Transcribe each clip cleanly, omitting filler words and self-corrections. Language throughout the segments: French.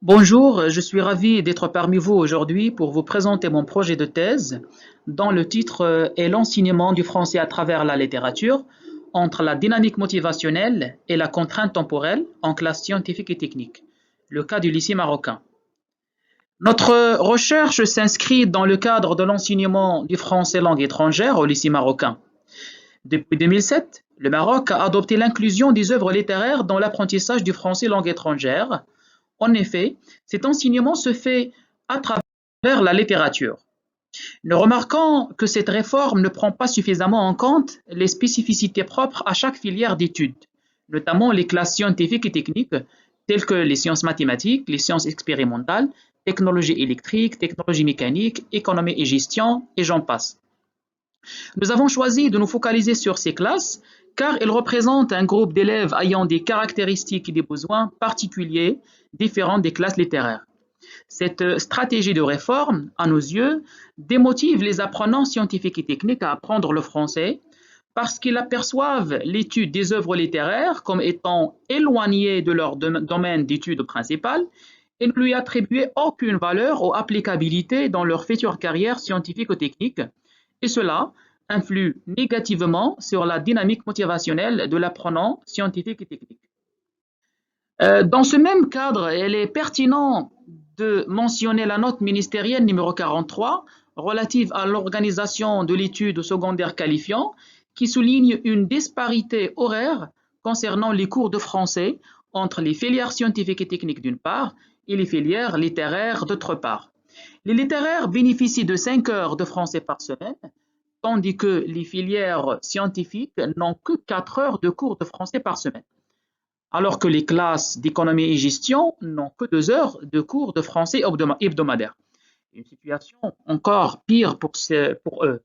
Bonjour, je suis ravi d'être parmi vous aujourd'hui pour vous présenter mon projet de thèse dont le titre est l'enseignement du français à travers la littérature entre la dynamique motivationnelle et la contrainte temporelle en classe scientifique et technique, le cas du lycée marocain. Notre recherche s'inscrit dans le cadre de l'enseignement du français langue étrangère au lycée marocain. Depuis 2007, le Maroc a adopté l'inclusion des œuvres littéraires dans l'apprentissage du français langue étrangère. En effet, cet enseignement se fait à travers la littérature. Nous remarquons que cette réforme ne prend pas suffisamment en compte les spécificités propres à chaque filière d'études, notamment les classes scientifiques et techniques, telles que les sciences mathématiques, les sciences expérimentales, technologie électrique, technologie mécanique, économie et gestion, et j'en passe. Nous avons choisi de nous focaliser sur ces classes car elles représentent un groupe d'élèves ayant des caractéristiques et des besoins particuliers différents des classes littéraires. Cette stratégie de réforme, à nos yeux, démotive les apprenants scientifiques et techniques à apprendre le français parce qu'ils aperçoivent l'étude des œuvres littéraires comme étant éloignée de leur domaine d'études principal et ne lui attribuent aucune valeur ou applicabilité dans leur future carrière scientifique ou technique, et cela influe négativement sur la dynamique motivationnelle de l'apprenant scientifique et technique. Dans ce même cadre, il est pertinent de mentionner la note ministérielle numéro 43 relative à l'organisation de l'étude secondaire qualifiant qui souligne une disparité horaire concernant les cours de français entre les filières scientifiques et techniques d'une part et les filières littéraires d'autre part. Les littéraires bénéficient de 5 heures de français par semaine, tandis que les filières scientifiques n'ont que 4 heures de cours de français par semaine, alors que les classes d'économie et gestion n'ont que 2 heures de cours de français hebdomadaire. Une situation encore pire pour eux.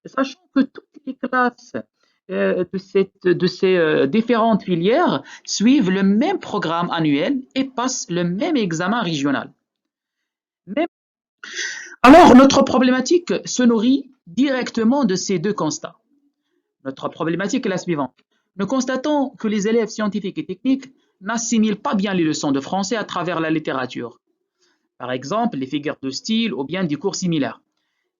Sachant que toutes les classes de ces différentes filières suivent le même programme annuel et passent le même examen régional. Mais alors, notre problématique se nourrit directement de ces deux constats. Notre problématique est la suivante. Nous constatons que les élèves scientifiques et techniques n'assimilent pas bien les leçons de français à travers la littérature. Par exemple, les figures de style ou bien des cours similaires.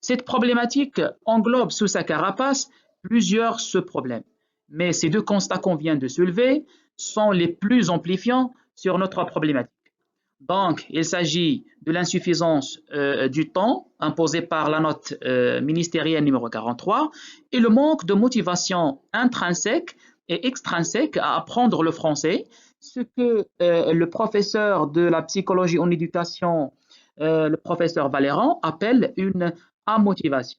Cette problématique englobe sous sa carapace plusieurs sous-problèmes. Mais ces deux constats qu'on vient de soulever sont les plus amplifiants sur notre problématique. Donc, il s'agit de l'insuffisance du temps imposée par la note ministérielle numéro 43 et le manque de motivation intrinsèque et extrinsèque à apprendre le français, ce que le professeur de la psychologie en éducation, le professeur Valéran, appelle une amotivation.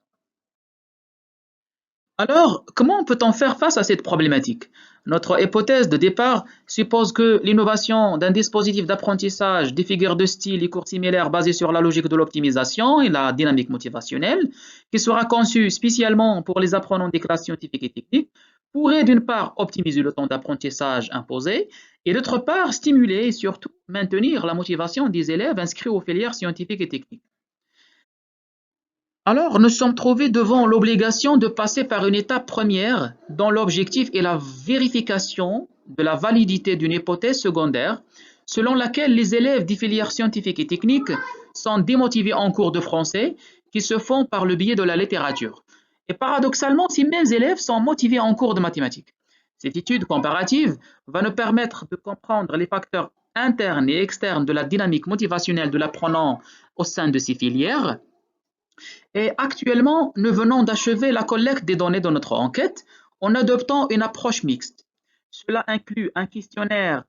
Alors, comment peut-on faire face à cette problématique? Notre hypothèse de départ suppose que l'innovation d'un dispositif d'apprentissage des figures de style et cours similaires basés sur la logique de l'optimisation et la dynamique motivationnelle, qui sera conçue spécialement pour les apprenants des classes scientifiques et techniques, pourrait d'une part optimiser le temps d'apprentissage imposé et d'autre part stimuler et surtout maintenir la motivation des élèves inscrits aux filières scientifiques et techniques. Alors, nous sommes trouvés devant l'obligation de passer par une étape première dont l'objectif est la vérification de la validité d'une hypothèse secondaire selon laquelle les élèves des filières scientifiques et techniques sont démotivés en cours de français qui se font par le biais de la littérature. Et paradoxalement, ces mêmes élèves sont motivés en cours de mathématiques. Cette étude comparative va nous permettre de comprendre les facteurs internes et externes de la dynamique motivationnelle de l'apprenant au sein de ces filières. Et actuellement, nous venons d'achever la collecte des données de notre enquête en adoptant une approche mixte. Cela inclut un questionnaire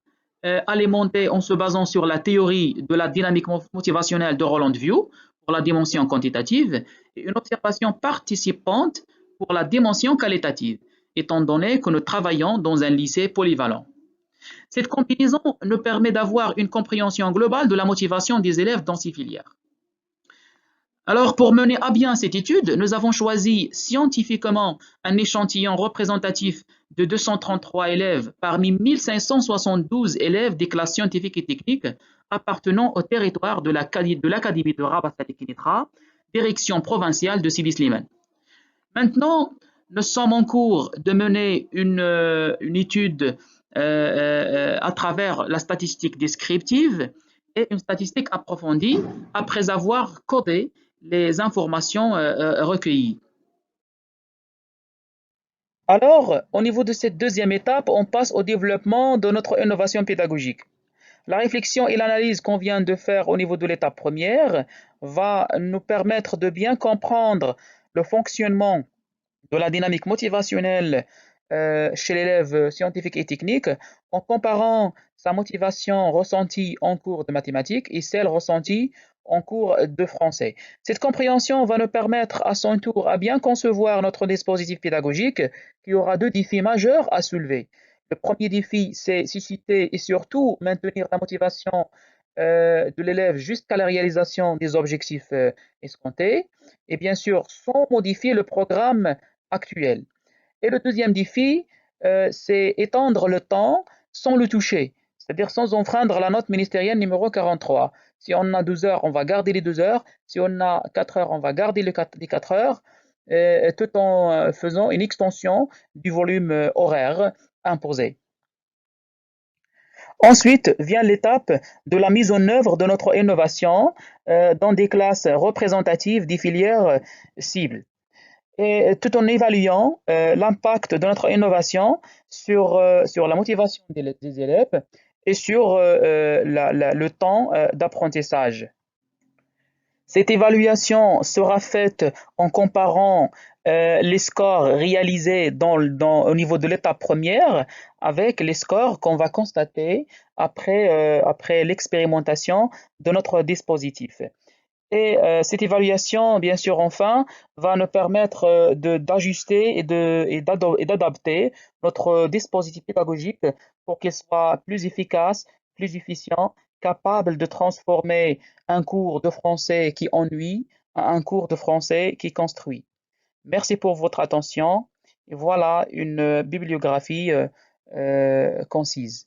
alimenté en se basant sur la théorie de la dynamique motivationnelle de Roland View pour la dimension quantitative et une observation participante pour la dimension qualitative, étant donné que nous travaillons dans un lycée polyvalent. Cette combinaison nous permet d'avoir une compréhension globale de la motivation des élèves dans ces filières. Alors, pour mener à bien cette étude, nous avons choisi scientifiquement un échantillon représentatif de 233 élèves parmi 1572 élèves des classes scientifiques et techniques appartenant au territoire de l'Académie de Rabat Salé Kénétra, direction provinciale de Sidi Slimane. Maintenant, nous sommes en cours de mener une étude à travers la statistique descriptive et une statistique approfondie après avoir codé les informations recueillies. Alors, au niveau de cette deuxième étape, on passe au développement de notre innovation pédagogique. La réflexion et l'analyse qu'on vient de faire au niveau de l'étape première va nous permettre de bien comprendre le fonctionnement de la dynamique motivationnelle chez l'élève scientifique et technique en comparant sa motivation ressentie en cours de mathématiques et celle ressentie en cours de français. Cette compréhension va nous permettre à son tour à bien concevoir notre dispositif pédagogique qui aura deux défis majeurs à soulever. Le premier défi, c'est susciter et surtout maintenir la motivation de l'élève jusqu'à la réalisation des objectifs escomptés et bien sûr sans modifier le programme actuel. Et le deuxième défi, c'est étendre le temps sans le toucher, c'est-à-dire sans enfreindre la note ministérielle numéro 43. Si on a 12 heures, on va garder les 12 heures. Si on a 4 heures, on va garder les 4 heures, tout en faisant une extension du volume horaire imposé. Ensuite vient l'étape de la mise en œuvre de notre innovation dans des classes représentatives des filières cibles et tout en évaluant l'impact de notre innovation sur la motivation des élèves et sur le temps d'apprentissage. Cette évaluation sera faite en comparant les scores réalisés au niveau de l'étape première avec les scores qu'on va constater après l'expérimentation de notre dispositif. Et cette évaluation, bien sûr, enfin, va nous permettre d'ajuster et d'adapter notre dispositif pédagogique pour qu'il soit plus efficace, plus efficient, capable de transformer un cours de français qui ennuie en un cours de français qui construit. Merci pour votre attention. Et voilà une bibliographie concise.